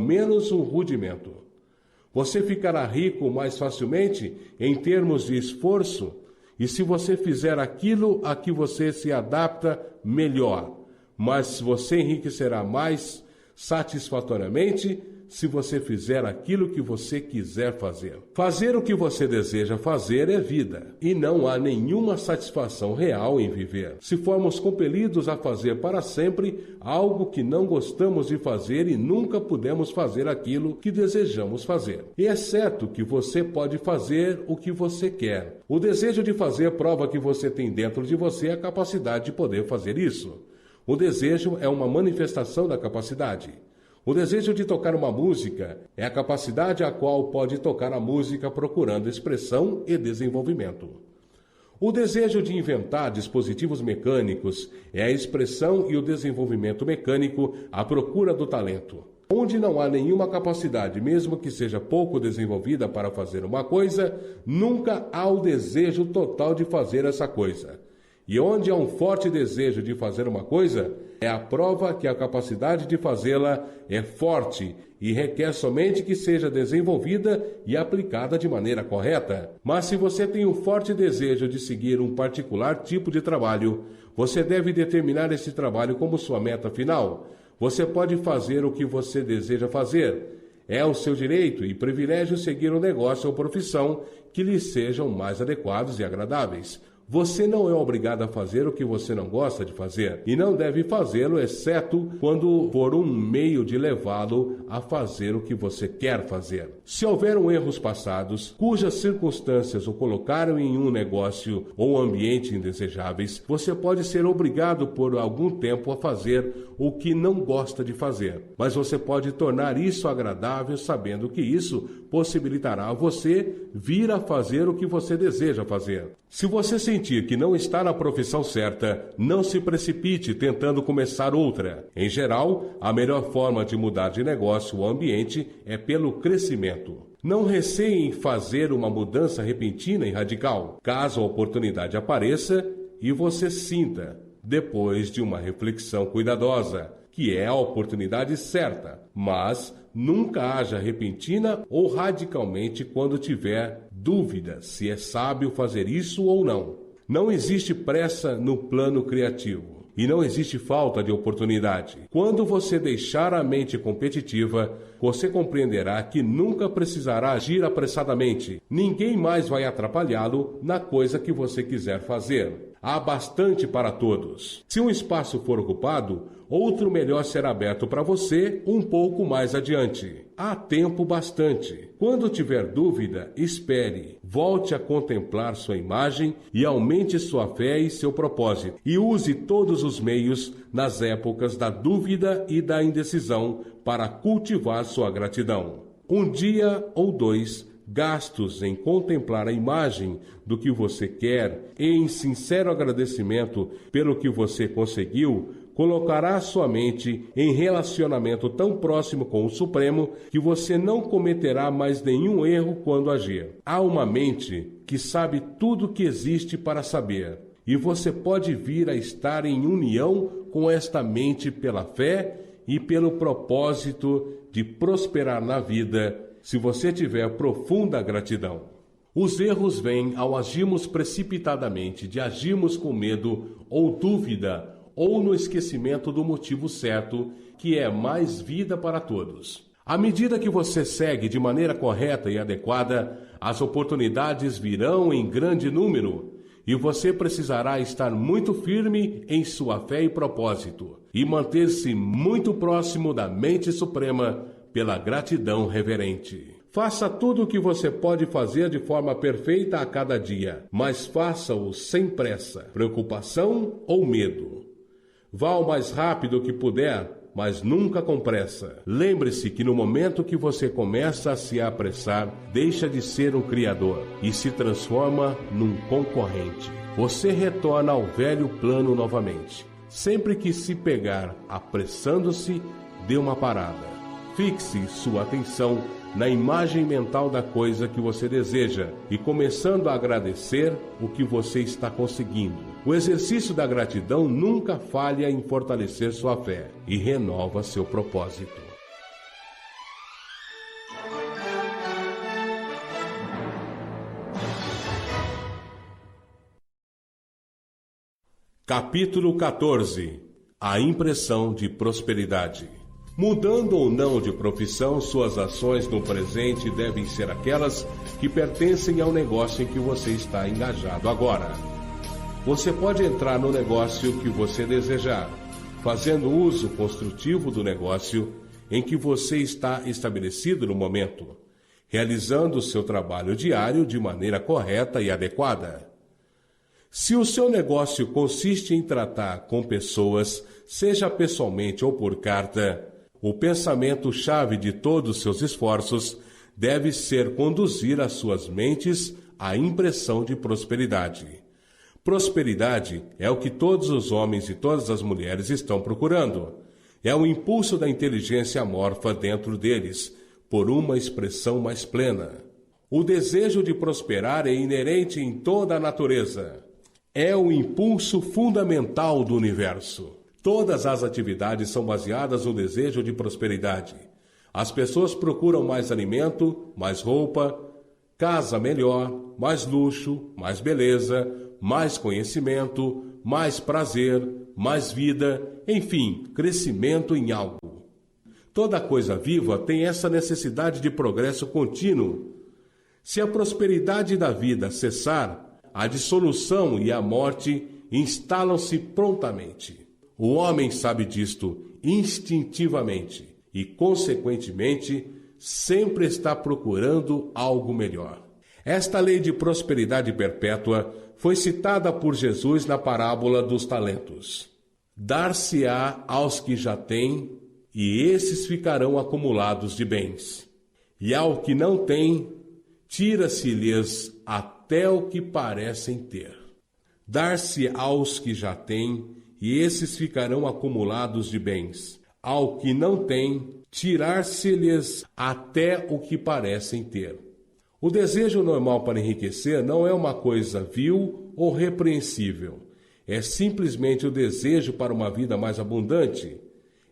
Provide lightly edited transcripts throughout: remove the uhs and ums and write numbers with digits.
menos um rudimento. Você ficará rico mais facilmente em termos de esforço, e se você fizer aquilo a que você se adapta, melhor. Mas você enriquecerá mais satisfatoriamente se você fizer aquilo que você quiser fazer. Fazer o que você deseja fazer é vida, e não há nenhuma satisfação real em viver. Se formos compelidos a fazer para sempre algo que não gostamos de fazer e nunca pudemos fazer aquilo que desejamos fazer. E é certo que você pode fazer o que você quer. O desejo de fazer prova que você tem dentro de você a capacidade de poder fazer isso. O desejo é uma manifestação da capacidade. O desejo de tocar uma música é a capacidade a qual pode tocar a música procurando expressão e desenvolvimento. O desejo de inventar dispositivos mecânicos é a expressão e o desenvolvimento mecânico à procura do talento. Onde não há nenhuma capacidade, mesmo que seja pouco desenvolvida para fazer uma coisa, nunca há o desejo total de fazer essa coisa. E onde há um forte desejo de fazer uma coisa, é a prova que a capacidade de fazê-la é forte e requer somente que seja desenvolvida e aplicada de maneira correta. Mas se você tem um forte desejo de seguir um particular tipo de trabalho, você deve determinar esse trabalho como sua meta final. Você pode fazer o que você deseja fazer. É o seu direito e privilégio seguir um negócio ou profissão que lhe sejam mais adequados e agradáveis. Você não é obrigado a fazer o que você não gosta de fazer, e não deve fazê-lo, exceto quando for um meio de levá-lo a fazer o que você quer fazer. Se houveram erros passados, cujas circunstâncias o colocaram em um negócio ou ambiente indesejáveis, você pode ser obrigado por algum tempo a fazer o que não gosta de fazer. Mas você pode tornar isso agradável sabendo que isso possibilitará a você vir a fazer o que você deseja fazer. Se você sentir que não está na profissão certa, não se precipite tentando começar outra. Em geral, a melhor forma de mudar de negócio ou ambiente é pelo crescimento. Não receie em fazer uma mudança repentina e radical. Caso a oportunidade apareça e você sinta, depois de uma reflexão cuidadosa, que é a oportunidade certa, mas nunca haja repentina ou radicalmente quando tiver dúvida se é sábio fazer isso ou não. Não existe pressa no plano criativo e não existe falta de oportunidade. Quando você deixar a mente competitiva, você compreenderá que nunca precisará agir apressadamente. Ninguém mais vai atrapalhá-lo na coisa que você quiser fazer. Há bastante para todos. Se um espaço for ocupado, outro melhor será aberto para você um pouco mais adiante. Há tempo bastante. Quando tiver dúvida, espere. Volte a contemplar sua imagem e aumente sua fé e seu propósito. E use todos os meios nas épocas da dúvida e da indecisão para cultivar sua gratidão. Um dia ou dois gastos em contemplar a imagem do que você quer e em sincero agradecimento pelo que você conseguiu, colocará sua mente em relacionamento tão próximo com o Supremo que você não cometerá mais nenhum erro quando agir. Há uma mente que sabe tudo que existe para saber, e você pode vir a estar em união com esta mente pela fé e pelo propósito de prosperar na vida, se você tiver profunda gratidão. Os erros vêm ao agirmos precipitadamente, de agirmos com medo ou dúvida, ou no esquecimento do motivo certo, que é mais vida para todos. À medida que você segue de maneira correta e adequada, as oportunidades virão em grande número, e você precisará estar muito firme em sua fé e propósito, e manter-se muito próximo da mente suprema pela gratidão reverente. Faça tudo o que você pode fazer de forma perfeita a cada dia, mas faça-o sem pressa, preocupação ou medo. Vá o mais rápido que puder, mas nunca com pressa. Lembre-se que no momento que você começa a se apressar, deixa de ser um criador e se transforma num concorrente. Você retorna ao velho plano novamente. Sempre que se pegar apressando-se, dê uma parada. Fixe sua atenção na imagem mental da coisa que você deseja e começando a agradecer o que você está conseguindo. O exercício da gratidão nunca falha em fortalecer sua fé e renova seu propósito. Capítulo 14. A impressão de prosperidade. Mudando ou não de profissão, suas ações no presente devem ser aquelas que pertencem ao negócio em que você está engajado agora. Você pode entrar no negócio que você desejar, fazendo uso construtivo do negócio em que você está estabelecido no momento, realizando o seu trabalho diário de maneira correta e adequada. Se o seu negócio consiste em tratar com pessoas, seja pessoalmente ou por carta, o pensamento-chave de todos os seus esforços deve ser conduzir as suas mentes à impressão de prosperidade. Prosperidade é o que todos os homens e todas as mulheres estão procurando. É o impulso da inteligência amorfa dentro deles, por uma expressão mais plena. O desejo de prosperar é inerente em toda a natureza. É o impulso fundamental do universo. Todas as atividades são baseadas no desejo de prosperidade. As pessoas procuram mais alimento, mais roupa, casa melhor, mais luxo, mais beleza, mais conhecimento, mais prazer, mais vida, enfim, crescimento em algo. Toda coisa viva tem essa necessidade de progresso contínuo. Se a prosperidade da vida cessar, a dissolução e a morte instalam-se prontamente. O homem sabe disto instintivamente e, consequentemente, sempre está procurando algo melhor. Esta lei de prosperidade perpétua foi citada por Jesus na parábola dos talentos. Dar-se-á aos que já têm, e esses ficarão acumulados de bens. E ao que não tem, tira-se-lhes até o que parecem ter. Dar-se aos que já têm, e esses ficarão acumulados de bens. Ao que não tem, tirar-se-lhes até o que parecem ter. O desejo normal para enriquecer não é uma coisa vil ou repreensível. É simplesmente o desejo para uma vida mais abundante.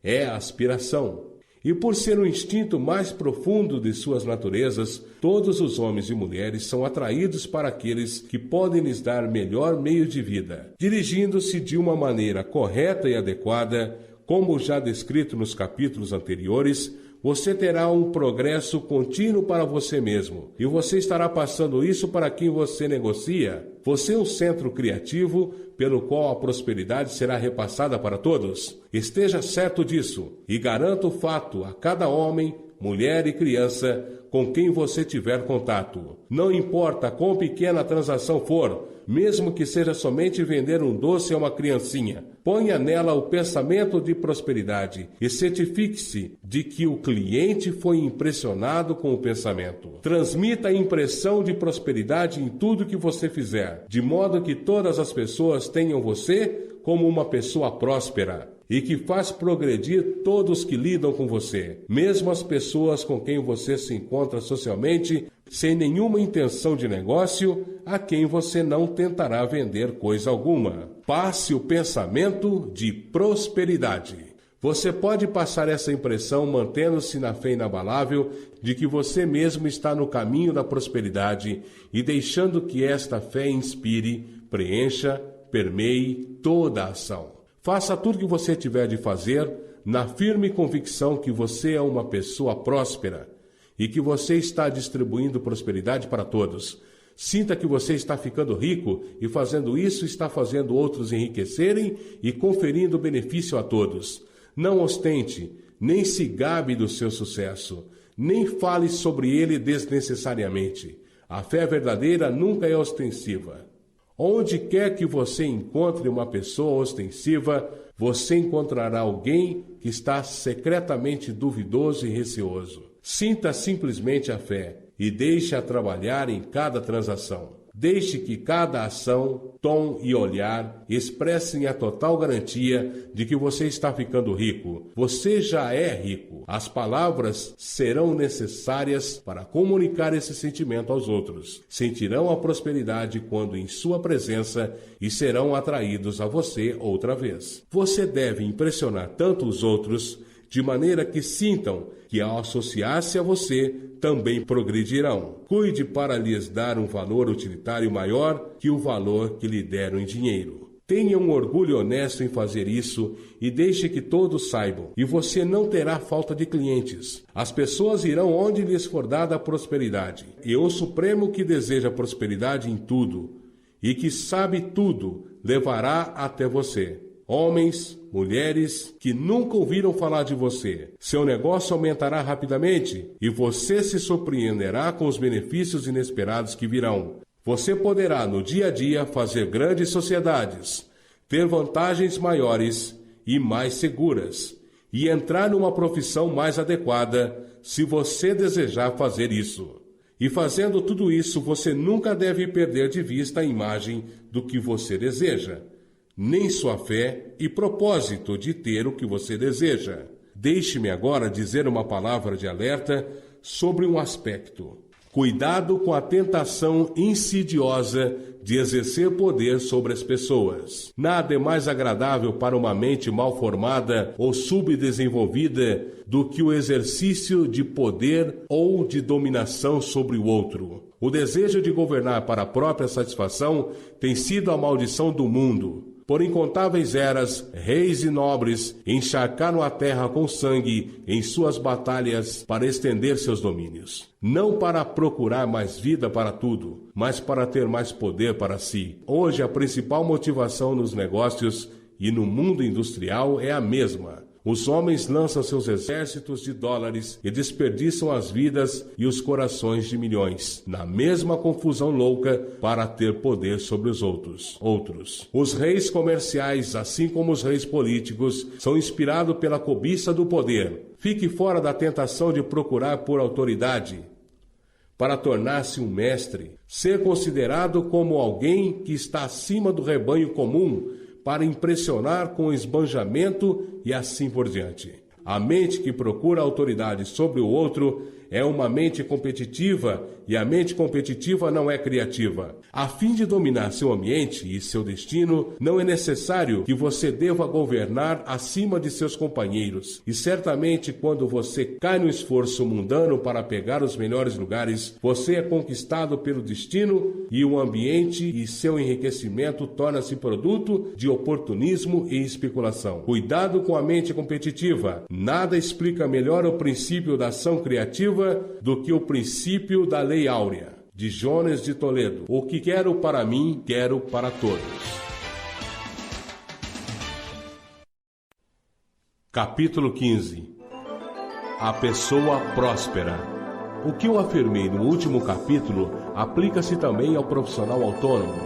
É a aspiração. E por ser o instinto mais profundo de suas naturezas, todos os homens e mulheres são atraídos para aqueles que podem lhes dar melhor meio de vida, dirigindo-se de uma maneira correta e adequada, como já descrito nos capítulos anteriores. Você terá um progresso contínuo para você mesmo, e você estará passando isso para quem você negocia. Você é um centro criativo pelo qual a prosperidade será repassada para todos. Esteja certo disso, e garanta o fato a cada homem, mulher e criança com quem você tiver contato. Não importa quão pequena a transação for, mesmo que seja somente vender um doce a uma criancinha. Ponha nela o pensamento de prosperidade e certifique-se de que o cliente foi impressionado com o pensamento. Transmita a impressão de prosperidade em tudo que você fizer, de modo que todas as pessoas tenham você como uma pessoa próspera e que faz progredir todos que lidam com você, mesmo as pessoas com quem você se encontra socialmente, sem nenhuma intenção de negócio, a quem você não tentará vender coisa alguma. Passe o pensamento de prosperidade. Você pode passar essa impressão mantendo-se na fé inabalável de que você mesmo está no caminho da prosperidade e deixando que esta fé inspire, preencha, permeie toda a ação. Faça tudo o que você tiver de fazer na firme convicção que você é uma pessoa próspera e que você está distribuindo prosperidade para todos. Sinta que você está ficando rico e fazendo isso está fazendo outros enriquecerem e conferindo benefício a todos. Não ostente, nem se gabe do seu sucesso, nem fale sobre ele desnecessariamente. A fé verdadeira nunca é ostensiva. Onde quer que você encontre uma pessoa ostensiva, você encontrará alguém que está secretamente duvidoso e receoso. Sinta simplesmente a fé e deixe-a trabalhar em cada transação. Deixe que cada ação, tom e olhar expressem a total garantia de que você está ficando rico. Você já é rico. As palavras serão necessárias para comunicar esse sentimento aos outros. Sentirão a prosperidade quando em sua presença e serão atraídos a você outra vez. Você deve impressionar tanto os outros de maneira que sintam que ao associar-se a você, também progredirão. Cuide para lhes dar um valor utilitário maior que o valor que lhe deram em dinheiro. Tenha um orgulho honesto em fazer isso e deixe que todos saibam. E você não terá falta de clientes. As pessoas irão onde lhes for dada a prosperidade. E o Supremo que deseja prosperidade em tudo e que sabe tudo levará até você. Homens, mulheres que nunca ouviram falar de você. Seu negócio aumentará rapidamente e você se surpreenderá com os benefícios inesperados que virão. Você poderá, no dia a dia, fazer grandes sociedades, ter vantagens maiores e mais seguras, e entrar numa profissão mais adequada, se você desejar fazer isso. E fazendo tudo isso, você nunca deve perder de vista a imagem do que você deseja, nem sua fé e propósito de ter o que você deseja. Deixe-me agora dizer uma palavra de alerta sobre um aspecto. Cuidado com a tentação insidiosa de exercer poder sobre as pessoas. Nada é mais agradável para uma mente mal formada ou subdesenvolvida do que o exercício de poder ou de dominação sobre o outro. O desejo de governar para a própria satisfação tem sido a maldição do mundo. Por incontáveis eras, reis e nobres encharcaram a terra com sangue em suas batalhas para estender seus domínios. Não para procurar mais vida para tudo, mas para ter mais poder para si. Hoje, a principal motivação nos negócios e no mundo industrial é a mesma. Os homens lançam seus exércitos de dólares e desperdiçam as vidas e os corações de milhões, na mesma confusão louca para ter poder sobre os outros. Os reis comerciais, assim como os reis políticos, são inspirados pela cobiça do poder. Fique fora da tentação de procurar por autoridade, para tornar-se um mestre, ser considerado como alguém que está acima do rebanho comum, para impressionar com o esbanjamento e assim por diante. A mente que procura autoridade sobre o outro é uma mente competitiva e a mente competitiva não é criativa. A fim de dominar seu ambiente e seu destino, não é necessário que você deva governar acima de seus companheiros. E certamente quando você cai no esforço mundano para pegar os melhores lugares, você é conquistado pelo destino e o ambiente e seu enriquecimento torna-se produto de oportunismo e especulação. Cuidado com a mente competitiva. Nada explica melhor o princípio da ação criativa do que o princípio da lei áurea, de Jones de Toledo. O que quero para mim, quero para todos. Capítulo 15. A pessoa próspera. O que eu afirmei no último capítulo aplica-se também ao profissional autônomo,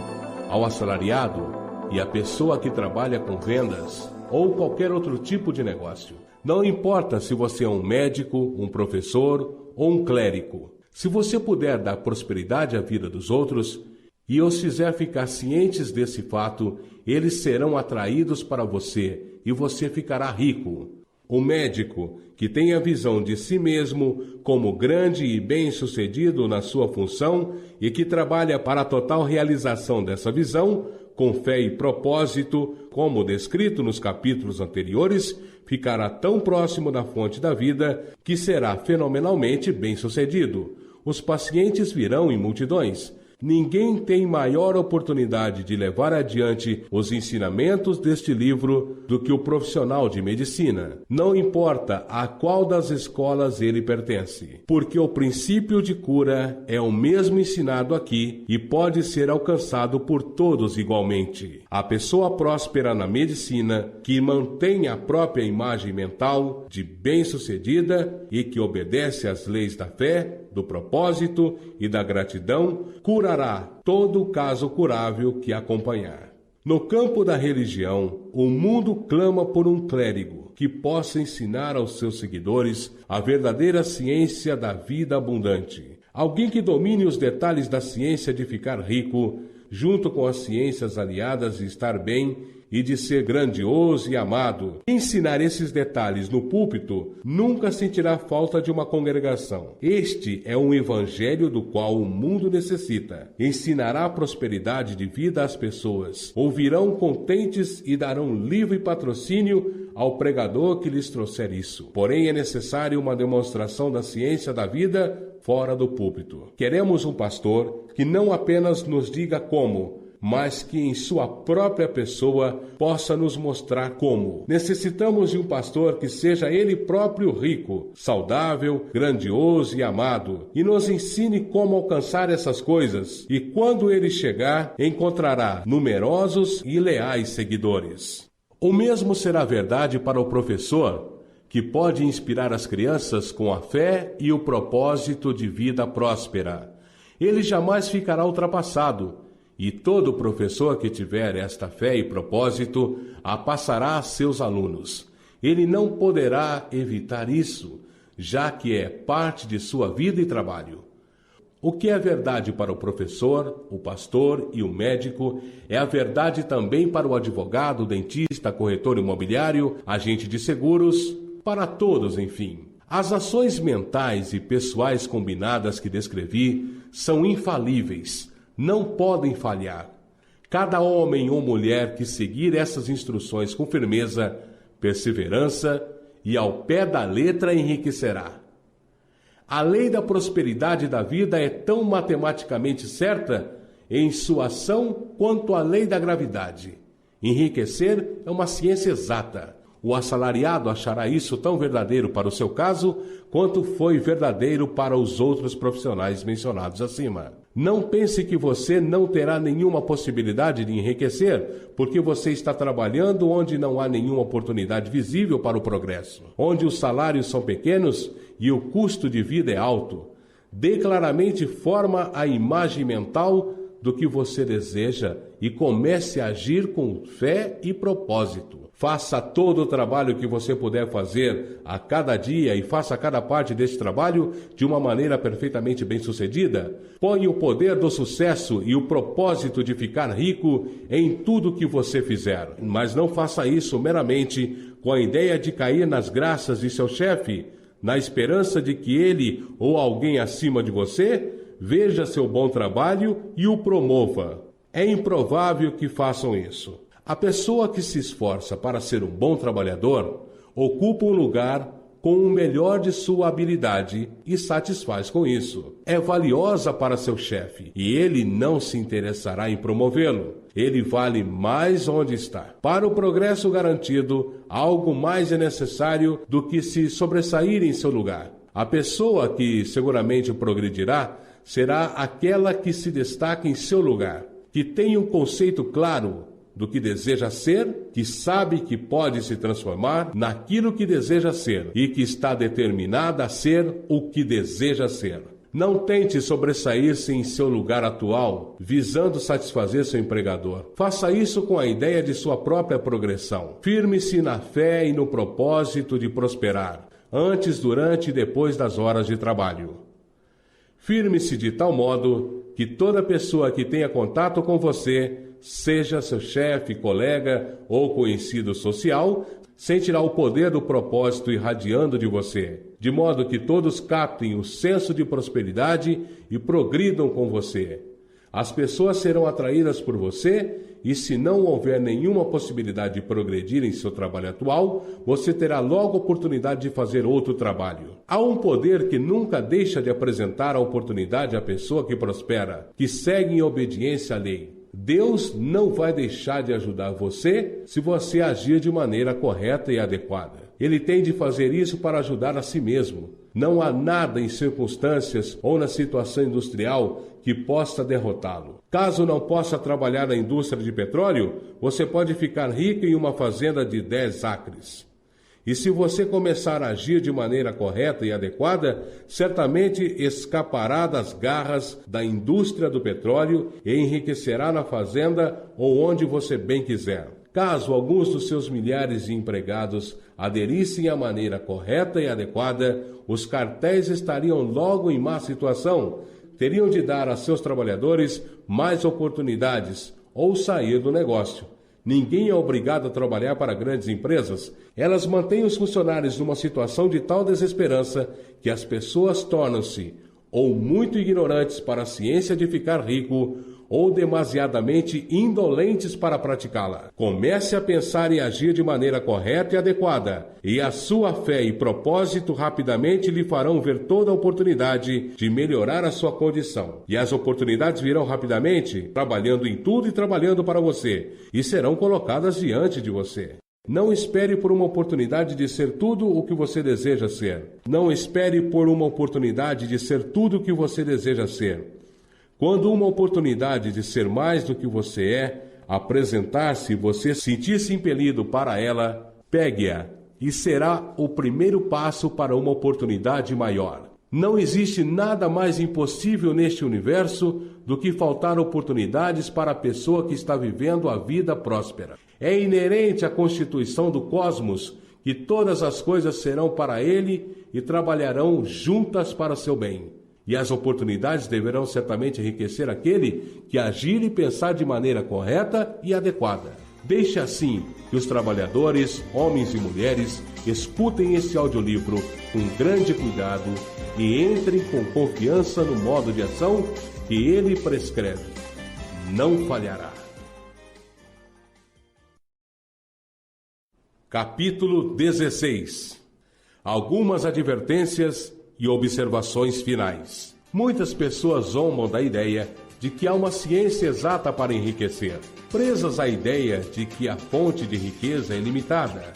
ao assalariado e à pessoa que trabalha com vendas ou qualquer outro tipo de negócio. Não importa se você é um médico, um professor ou um clérigo. Se você puder dar prosperidade à vida dos outros e os fizer ficar cientes desse fato, eles serão atraídos para você e você ficará rico. O médico que tem a visão de si mesmo como grande e bem-sucedido na sua função e que trabalha para a total realização dessa visão, com fé e propósito, como descrito nos capítulos anteriores, ficará tão próximo da fonte da vida que será fenomenalmente bem-sucedido. Os pacientes virão em multidões. Ninguém tem maior oportunidade de levar adiante os ensinamentos deste livro do que o profissional de medicina. Não importa a qual das escolas ele pertence, porque o princípio de cura é o mesmo ensinado aqui e pode ser alcançado por todos igualmente. A pessoa próspera na medicina, que mantém a própria imagem mental de bem-sucedida e que obedece às leis da fé, do propósito e da gratidão, curará todo o caso curável que acompanhar. No campo da religião, o mundo clama por um clérigo que possa ensinar aos seus seguidores a verdadeira ciência da vida abundante. Alguém que domine os detalhes da ciência de ficar rico, junto com as ciências aliadas de estar bem e de ser grandioso e amado. Ensinar esses detalhes no púlpito nunca sentirá falta de uma congregação. Este é um evangelho do qual o mundo necessita. Ensinará prosperidade de vida às pessoas. Ouvirão contentes e darão livre patrocínio ao pregador que lhes trouxer isso. Porém, é necessário uma demonstração da ciência da vida fora do púlpito. Queremos um pastor que não apenas nos diga como, mas que em sua própria pessoa possa nos mostrar como. Necessitamos de um pastor que seja ele próprio rico, saudável, grandioso e amado, e nos ensine como alcançar essas coisas, e quando ele chegar, encontrará numerosos e leais seguidores. O mesmo será verdade para o professor, que pode inspirar as crianças com a fé e o propósito de vida próspera. Ele jamais ficará ultrapassado, e todo professor que tiver esta fé e propósito a passará a seus alunos. Ele não poderá evitar isso, já que é parte de sua vida e trabalho. O que é verdade para o professor, o pastor e o médico é a verdade também para o advogado, dentista, corretor imobiliário, agente de seguros, para todos, enfim. As ações mentais e pessoais combinadas que descrevi são infalíveis, não podem falhar. Cada homem ou mulher que seguir essas instruções com firmeza, perseverança e ao pé da letra enriquecerá. A lei da prosperidade da vida é tão matematicamente certa em sua ação quanto a lei da gravidade. Enriquecer é uma ciência exata. O assalariado achará isso tão verdadeiro para o seu caso, quanto foi verdadeiro para os outros profissionais mencionados acima. Não pense que você não terá nenhuma possibilidade de enriquecer, porque você está trabalhando onde não há nenhuma oportunidade visível para o progresso, onde os salários são pequenos e o custo de vida é alto. Dê claramente forma à imagem mental do que você deseja e comece a agir com fé e propósito. Faça todo o trabalho que você puder fazer a cada dia e faça cada parte desse trabalho de uma maneira perfeitamente bem-sucedida. Ponha o poder do sucesso e o propósito de ficar rico em tudo que você fizer. Mas não faça isso meramente com a ideia de cair nas graças de seu chefe, na esperança de que ele ou alguém acima de você veja seu bom trabalho e o promova. É improvável que façam isso. A pessoa que se esforça para ser um bom trabalhador ocupa um lugar com o melhor de sua habilidade e satisfaz com isso. É valiosa para seu chefe e ele não se interessará em promovê-lo. Ele vale mais onde está. Para o progresso garantido, algo mais é necessário do que se sobressair em seu lugar. A pessoa que seguramente progredirá será aquela que se destaca em seu lugar, que tem um conceito claro do que deseja ser, que sabe que pode se transformar naquilo que deseja ser e que está determinada a ser o que deseja ser. Não tente sobressair-se em seu lugar atual, visando satisfazer seu empregador. Faça isso com a ideia de sua própria progressão. Firme-se na fé e no propósito de prosperar, antes, durante e depois das horas de trabalho. Firme-se de tal modo que toda pessoa que tenha contato com você, seja seu chefe, colega ou conhecido social, sentirá o poder do propósito irradiando de você, de modo que todos captem o senso de prosperidade e progridam com você. As pessoas serão atraídas por você e, se não houver nenhuma possibilidade de progredir em seu trabalho atual, você terá logo oportunidade de fazer outro trabalho. Há um poder que nunca deixa de apresentar a oportunidade à pessoa que prospera, que segue em obediência à lei. Deus não vai deixar de ajudar você se você agir de maneira correta e adequada. Ele tem de fazer isso para ajudar a si mesmo. Não há nada em circunstâncias ou na situação industrial que possa derrotá-lo. Caso não possa trabalhar na indústria de petróleo, você pode ficar rico em uma fazenda de 10 acres. E se você começar a agir de maneira correta e adequada, certamente escapará das garras da indústria do petróleo e enriquecerá na fazenda ou onde você bem quiser. Caso alguns dos seus milhares de empregados aderissem à maneira correta e adequada, os cartéis estariam logo em má situação, teriam de dar a seus trabalhadores mais oportunidades ou sair do negócio. Ninguém é obrigado a trabalhar para grandes empresas. Elas mantêm os funcionários numa situação de tal desesperança que as pessoas tornam-se ou muito ignorantes para a ciência de ficar rico, ou demasiadamente indolentes para praticá-la. Comece a pensar e agir de maneira correta e adequada, e a sua fé e propósito rapidamente lhe farão ver toda a oportunidade de melhorar a sua condição. E as oportunidades virão rapidamente, trabalhando em tudo e trabalhando para você, e serão colocadas diante de você. Não espere por uma oportunidade de ser tudo o que você deseja ser. Não espere por uma oportunidade de ser tudo o que você deseja ser. Quando uma oportunidade de ser mais do que você é apresentar-se e você sentir-se impelido para ela, pegue-a e será o primeiro passo para uma oportunidade maior. Não existe nada mais impossível neste universo do que faltar oportunidades para a pessoa que está vivendo a vida próspera. É inerente à constituição do cosmos que todas as coisas serão para ele e trabalharão juntas para seu bem. E as oportunidades deverão certamente enriquecer aquele que agir e pensar de maneira correta e adequada. Deixe assim que os trabalhadores, homens e mulheres, escutem este audiolivro com grande cuidado e entrem com confiança no modo de ação que ele prescreve. Não falhará. Capítulo 16. Algumas advertências e observações finais. Muitas pessoas zombam da ideia de que há uma ciência exata para enriquecer, presas à ideia de que a fonte de riqueza é limitada.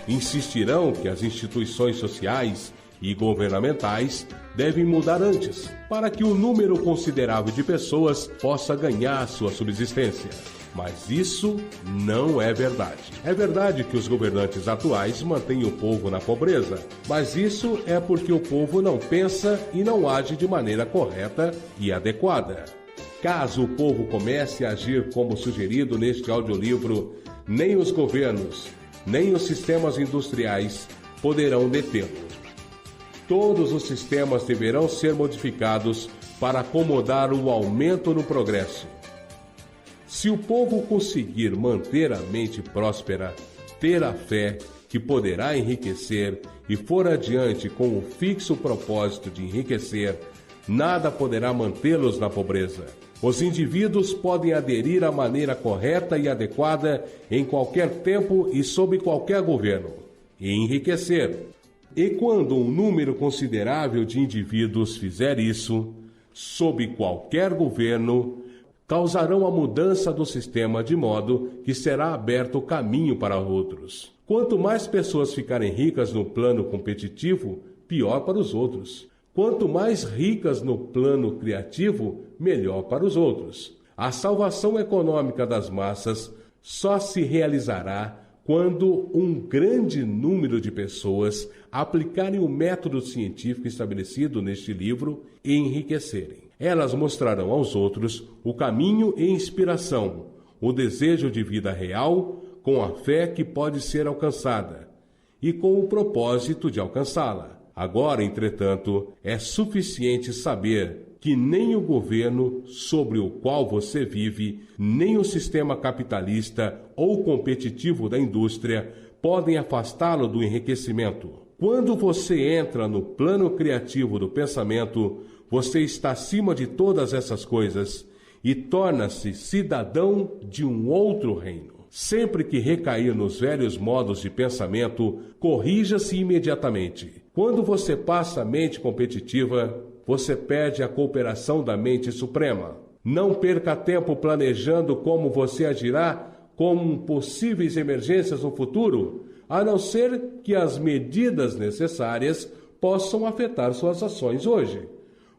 Insistirão que as instituições sociais e governamentais devem mudar antes, para que um número considerável de pessoas possa ganhar sua subsistência. Mas isso não é verdade. É verdade que os governantes atuais mantêm o povo na pobreza, mas isso é porque o povo não pensa e não age de maneira correta e adequada. Caso o povo comece a agir como sugerido neste audiolivro, nem os governos, nem os sistemas industriais poderão detê-lo. Todos os sistemas deverão ser modificados para acomodar o aumento no progresso. Se o povo conseguir manter a mente próspera, ter a fé que poderá enriquecer e for adiante com o fixo propósito de enriquecer, nada poderá mantê-los na pobreza. Os indivíduos podem aderir à maneira correta e adequada em qualquer tempo e sob qualquer governo, e enriquecer. E quando um número considerável de indivíduos fizer isso, sob qualquer governo, causarão a mudança do sistema de modo que será aberto o caminho para outros. Quanto mais pessoas ficarem ricas no plano competitivo, pior para os outros. Quanto mais ricas no plano criativo, melhor para os outros. A salvação econômica das massas só se realizará quando um grande número de pessoas aplicarem o método científico estabelecido neste livro e enriquecerem. Elas mostrarão aos outros o caminho e inspiração, o desejo de vida real, com a fé que pode ser alcançada, e com o propósito de alcançá-la. Agora, entretanto, é suficiente saber que nem o governo sobre o qual você vive, nem o sistema capitalista ou competitivo da indústria podem afastá-lo do enriquecimento. Quando você entra no plano criativo do pensamento, você está acima de todas essas coisas e torna-se cidadão de um outro reino. Sempre que recair nos velhos modos de pensamento, corrija-se imediatamente. Quando você passa a mente competitiva, você perde a cooperação da mente suprema. Não perca tempo planejando como você agirá com possíveis emergências no futuro, a não ser que as medidas necessárias possam afetar suas ações hoje.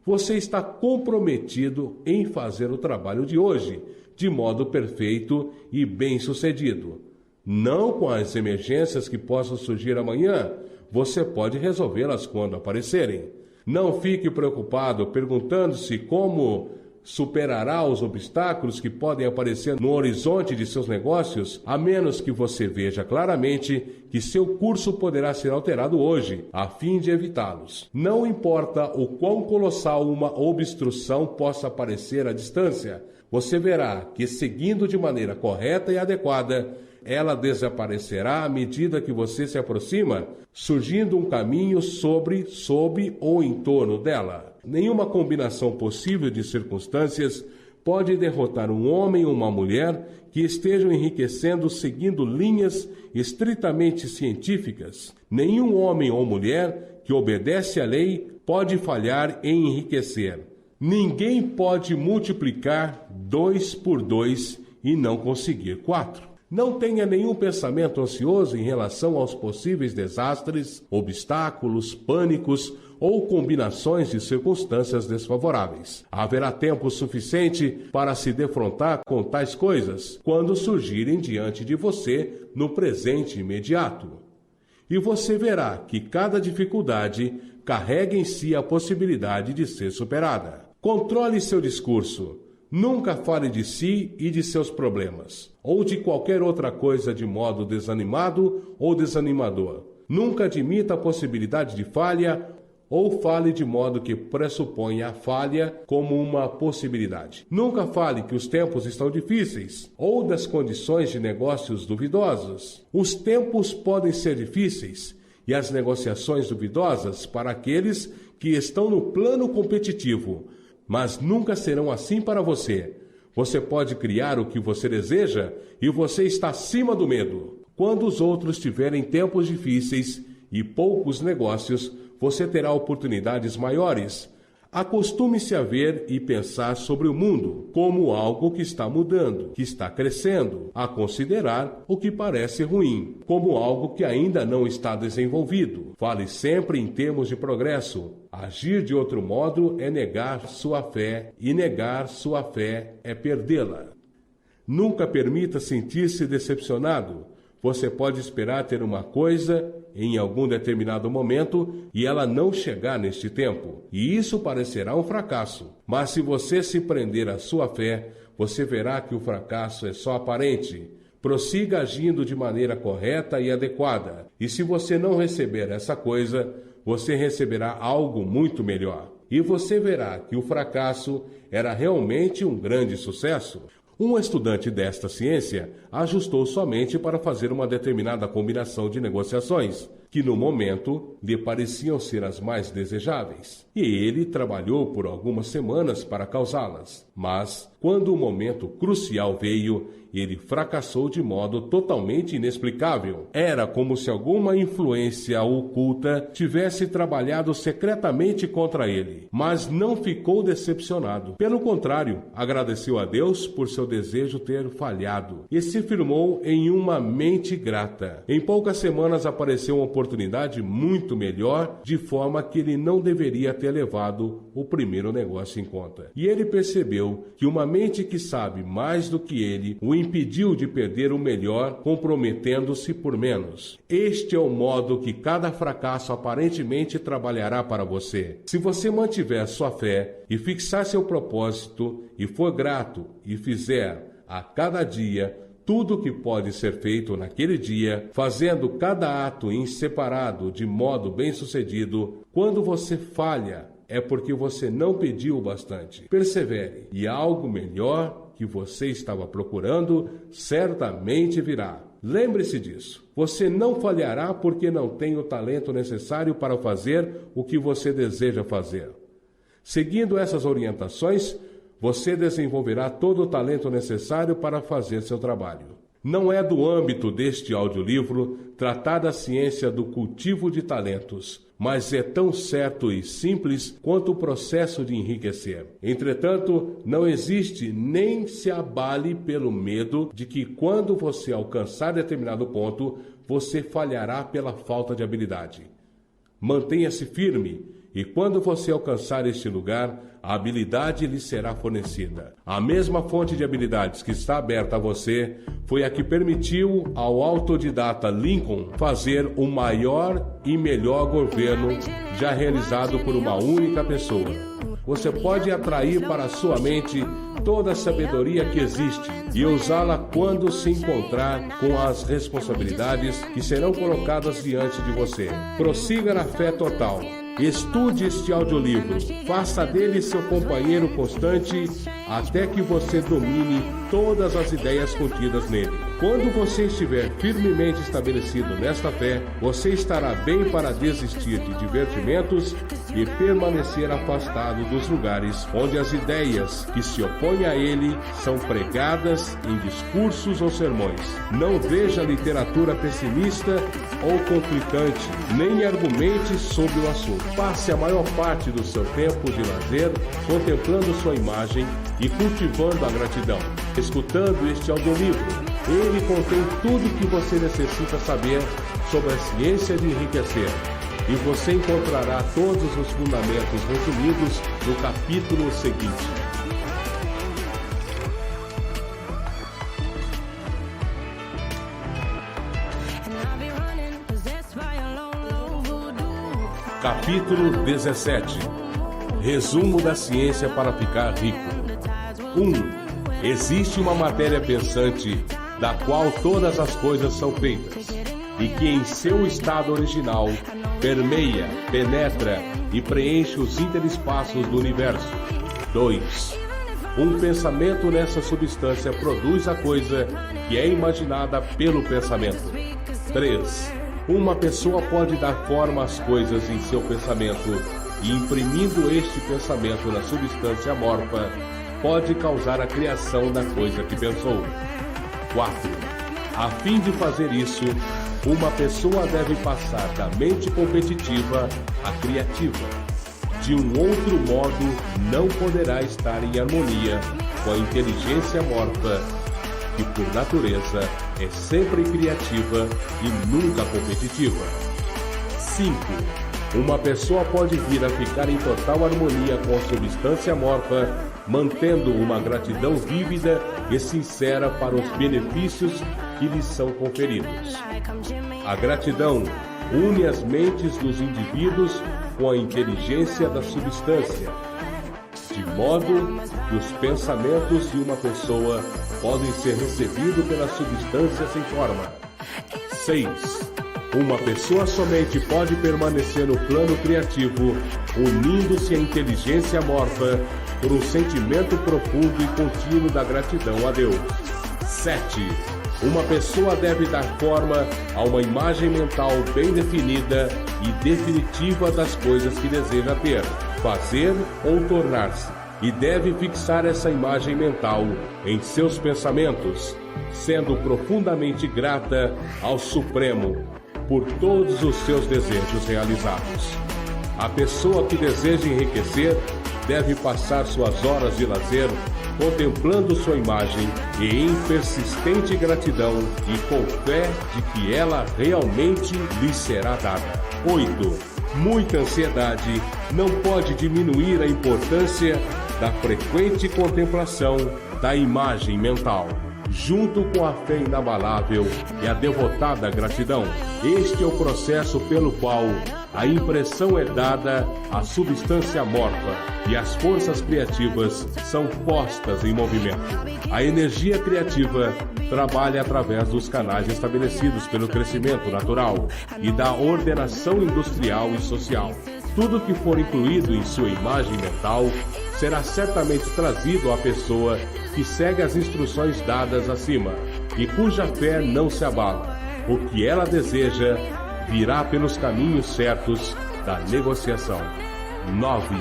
Você está comprometido em fazer o trabalho de hoje, de modo perfeito e bem-sucedido. Não com as emergências que possam surgir amanhã, você pode resolvê-las quando aparecerem. Não fique preocupado perguntando-se como superará os obstáculos que podem aparecer no horizonte de seus negócios, a menos que você veja claramente que seu curso poderá ser alterado hoje, a fim de evitá-los. Não importa o quão colossal uma obstrução possa parecer à distância, você verá que, seguindo de maneira correta e adequada, ela desaparecerá à medida que você se aproxima, surgindo um caminho sob ou em torno dela. Nenhuma combinação possível de circunstâncias pode derrotar um homem ou uma mulher que estejam enriquecendo seguindo linhas estritamente científicas. Nenhum homem ou mulher que obedece à lei pode falhar em enriquecer. Ninguém pode multiplicar 2 por 2 e não conseguir 4. Não tenha nenhum pensamento ansioso em relação aos possíveis desastres, obstáculos, pânicos ou combinações de circunstâncias desfavoráveis. Haverá tempo suficiente para se defrontar com tais coisas quando surgirem diante de você no presente imediato. E você verá que cada dificuldade carrega em si a possibilidade de ser superada. Controle seu discurso. Nunca fale de si e de seus problemas, ou de qualquer outra coisa de modo desanimado ou desanimador. Nunca admita a possibilidade de falha ou fale de modo que pressuponha a falha como uma possibilidade. Nunca fale que os tempos estão difíceis ou das condições de negócios duvidosas. Os tempos podem ser difíceis e as negociações duvidosas para aqueles que estão no plano competitivo, mas nunca serão assim para você. Você pode criar o que você deseja e você está acima do medo. Quando os outros tiverem tempos difíceis e poucos negócios, você terá oportunidades maiores. Acostume-se a ver e pensar sobre o mundo como algo que está mudando, que está crescendo, a considerar o que parece ruim, como algo que ainda não está desenvolvido. Fale sempre em termos de progresso. Agir de outro modo é negar sua fé, e negar sua fé é perdê-la. Nunca permita sentir-se decepcionado. Você pode esperar ter uma coisa em algum determinado momento e ela não chegar neste tempo, e isso parecerá um fracasso. Mas se você se prender à sua fé, você verá que o fracasso é só aparente. Prossiga agindo de maneira correta e adequada, e se você não receber essa coisa, você receberá algo muito melhor. E você verá que o fracasso era realmente um grande sucesso. Um estudante desta ciência ajustou somente para fazer uma determinada combinação de negociações, que no momento lhe pareciam ser as mais desejáveis. E ele trabalhou por algumas semanas para causá-las. Mas, quando o momento crucial veio, ele fracassou de modo totalmente inexplicável. Era como se alguma influência oculta tivesse trabalhado secretamente contra ele. Mas não ficou decepcionado. Pelo contrário, agradeceu a Deus por seu desejo ter falhado e se firmou em uma mente grata. Em poucas semanas apareceu uma oportunidade muito melhor, de forma que ele não deveria ter levado o primeiro negócio em conta. E ele percebeu que uma mente que sabe mais do que ele o impediu de perder o melhor, comprometendo-se por menos. Este é o modo que cada fracasso aparentemente trabalhará para você. Se você mantiver sua fé e fixar seu propósito e for grato e fizer a cada dia tudo o que pode ser feito naquele dia, fazendo cada ato em separado de modo bem-sucedido, quando você falha, é porque você não pediu o bastante. Persevere, e algo melhor que você estava procurando certamente virá. Lembre-se disso. Você não falhará porque não tem o talento necessário para fazer o que você deseja fazer. Seguindo essas orientações, você desenvolverá todo o talento necessário para fazer seu trabalho. Não é do âmbito deste audiolivro tratar da ciência do cultivo de talentos, mas é tão certo e simples quanto o processo de enriquecer. Entretanto, não existe nem se abale pelo medo de que quando você alcançar determinado ponto, você falhará pela falta de habilidade. Mantenha-se firme, e quando você alcançar este lugar, a habilidade lhe será fornecida. A mesma fonte de habilidades que está aberta a você foi a que permitiu ao autodidata Lincoln fazer o maior e melhor governo já realizado por uma única pessoa. Você pode atrair para a sua mente toda a sabedoria que existe e usá-la quando se encontrar com as responsabilidades que serão colocadas diante de você. Prossiga na fé total. Estude este audiolivro, faça dele seu companheiro constante até que você domine todas as ideias contidas nele. Quando você estiver firmemente estabelecido nesta fé, você estará bem para desistir de divertimentos e permanecer afastado dos lugares onde as ideias que se opõem a ele são pregadas em discursos ou sermões. Não veja literatura pessimista ou conflitante, nem argumente sobre o assunto. Passe a maior parte do seu tempo de lazer contemplando sua imagem e cultivando a gratidão. Escutando este audiolivro, ele contém tudo o que você necessita saber sobre a ciência de enriquecer. E você encontrará todos os fundamentos resumidos no capítulo seguinte. Capítulo 17. Resumo da ciência para ficar rico. 1. Existe uma matéria pensante da qual todas as coisas são feitas, e que em seu estado original permeia, penetra e preenche os interespaços do universo. 2. Um pensamento nessa substância produz a coisa que é imaginada pelo pensamento. 3. Uma pessoa pode dar forma às coisas em seu pensamento, e imprimindo este pensamento na substância amorfa, pode causar a criação da coisa que pensou. 4. A fim de fazer isso, uma pessoa deve passar da mente competitiva à criativa. De um outro modo, não poderá estar em harmonia com a inteligência amorfa, que por natureza é sempre criativa e nunca competitiva. 5. Uma pessoa pode vir a ficar em total harmonia com a substância amorfa, mantendo uma gratidão vívida e sincera para os benefícios que lhes são conferidos. A gratidão une as mentes dos indivíduos com a inteligência da substância, de modo que os pensamentos de uma pessoa podem ser recebidos pela substância sem forma. 6. Uma pessoa somente pode permanecer no plano criativo, unindo-se à inteligência amorfa por um sentimento profundo e contínuo da gratidão a Deus. 7. Uma pessoa deve dar forma a uma imagem mental bem definida e definitiva das coisas que deseja ter, fazer ou tornar-se, e deve fixar essa imagem mental em seus pensamentos, sendo profundamente grata ao Supremo por todos os seus desejos realizados. A pessoa que deseja enriquecer deve passar suas horas de lazer contemplando sua imagem e em persistente gratidão e com fé de que ela realmente lhe será dada. 8. Muita ansiedade não pode diminuir a importância da frequente contemplação da imagem mental, junto com a fé inabalável e a devotada gratidão. Este é o processo pelo qual a impressão é dada à substância amorfa e as forças criativas são postas em movimento. A energia criativa trabalha através dos canais estabelecidos pelo crescimento natural e da ordenação industrial e social. Tudo que for incluído em sua imagem mental será certamente trazido à pessoa que segue as instruções dadas acima e cuja fé não se abala. O que ela deseja virá pelos caminhos certos da negociação. 9.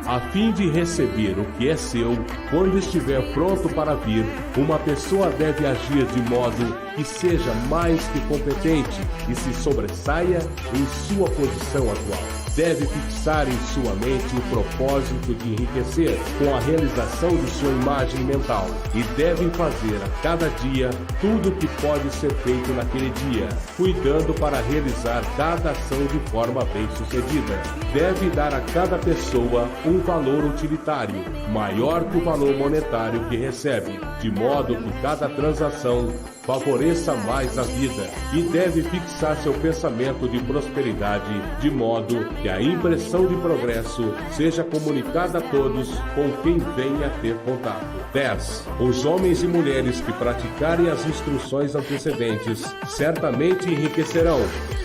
A fim de receber o que é seu, quando estiver pronto para vir, uma pessoa deve agir de modo que seja mais que competente e se sobressaia em sua posição atual. Deve fixar em sua mente o propósito de enriquecer com a realização de sua imagem mental e deve fazer a cada dia tudo o que pode ser feito naquele dia, cuidando para realizar cada ação de forma bem-sucedida. Deve dar a cada pessoa um valor utilitário, maior que o valor monetário que recebe, de modo que cada transação favoreça mais a vida, e deve fixar seu pensamento de prosperidade de modo que a impressão de progresso seja comunicada a todos com quem venha ter contato. 10. Os homens e mulheres que praticarem as instruções antecedentes certamente enriquecerão,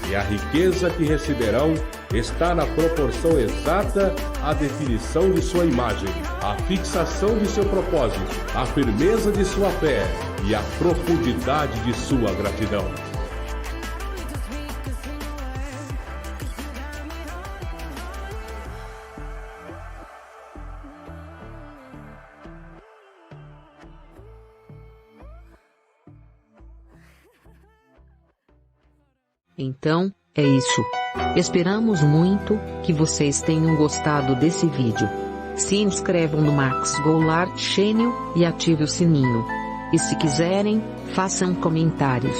e a riqueza que receberão está na proporção exata à definição de sua imagem, à fixação de seu propósito, à firmeza de sua fé e à profundidade de sua gratidão. Então, é isso. Esperamos muito que vocês tenham gostado desse vídeo. Se inscrevam no Max Goulart Channel e ative o sininho. E se quiserem, façam comentários.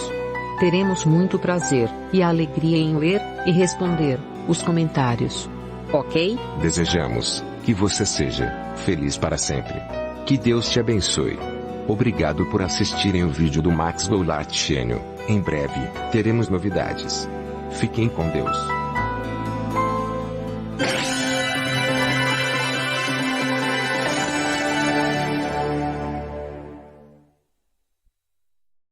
Teremos muito prazer e alegria em ler e responder os comentários. Ok? Desejamos que você seja feliz para sempre. Que Deus te abençoe. Obrigado por assistirem o vídeo do Max Goulart Channel. Em breve, teremos novidades. Fiquem com Deus.